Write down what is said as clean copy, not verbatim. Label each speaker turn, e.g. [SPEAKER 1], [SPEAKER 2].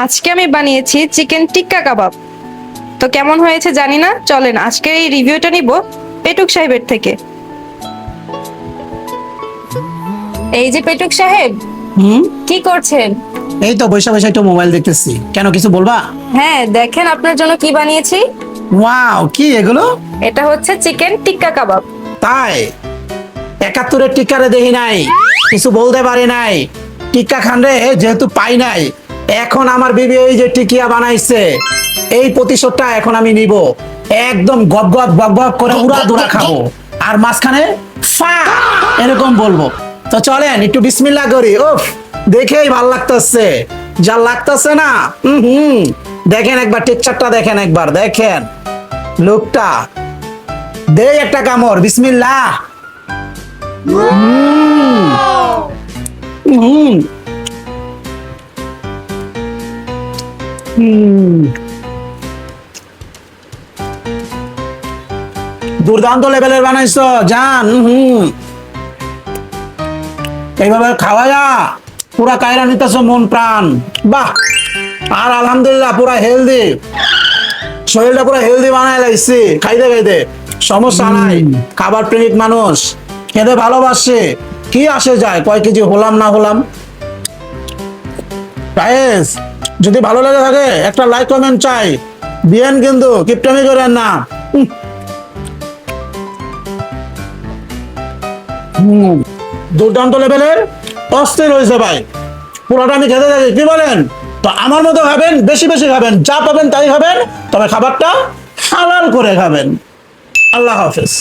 [SPEAKER 1] আজকে আমি বানিয়েছি চিকেন টিক্কা কাবাব। তো কেমন হয়েছে জানি না, চলেন আজকের এই রিভিউটা নিব পেটুক সাহেবের থেকে। এই যে পেটুক সাহেব,
[SPEAKER 2] হুম।
[SPEAKER 1] কি করছেন?
[SPEAKER 2] এই তো বৈশা বৈশা একটু মোবাইল দেখতেছি। কেন, কিছু বলবা?
[SPEAKER 1] হ্যাঁ, দেখেন আপনার জন্য কি বানিয়েছি।
[SPEAKER 2] ওয়াও, কি এগুলো?
[SPEAKER 1] এটা হচ্ছে চিকেন টিক্কা কাবাব।
[SPEAKER 2] তাই? ৭১-এর টিক্কারে দেখি নাই, কিছু বলতে পারি নাই। টিক্কা খান রে যেহেতু পাই নাই, এখন আমার বিবি এই যে টিকিয়া বানাইছে, এই প্রতিশোধটা এখন আমি নিব। একদম গপ গপ গপ গপ করে উড়া দুরা খাবো, আর মাঝখানে ফা এরকম বলবো। তো চলেন একটু বিসমিল্লাহ করি। উফ, দেখেই ভাল লাগতেছে, যা লাগতেছে না। হুম, দেখেন একবার টেক্সচারটা, দেখেন একবার, দেখেন লুকটা। দেই একটা কামড়, বিসমিল্লাহ। হুম। দুর্দান্ত লেভেলের বানাইছো জান। এইভাবে খাওয়া যা, পুরা কায়রা নিতেছ মন প্রাণ। বাহ। আর আলহামদুলিল্লাহ পুরা হেলদি, শরীরটা পুরো হেলদি বানাই লাইছি খাইতে খাইতে। সমস্যা নাই, খাবার প্রেমিক মানুষ, খেতে ভালোবাসে, কি আসে যায় কয় কেজি হলাম না হলাম। গাইস, যদি ভালো লেগে থাকে একটা লাইক কমেন্ট চাই, দিয়েন কিন্তু কিপটামি করেন না। দুর্দান্ত লেভেলের, অস্থির হয়েছে ভাই, পুরোটা আমি খেতে থাকি, কি বলেন? তো আমার মতো খাবেন, বেশি বেশি খাবেন, যা পাবেন তাই খাবেন, তবে খাবারটা হালাল করে খাবেন। আল্লাহ হাফেজ।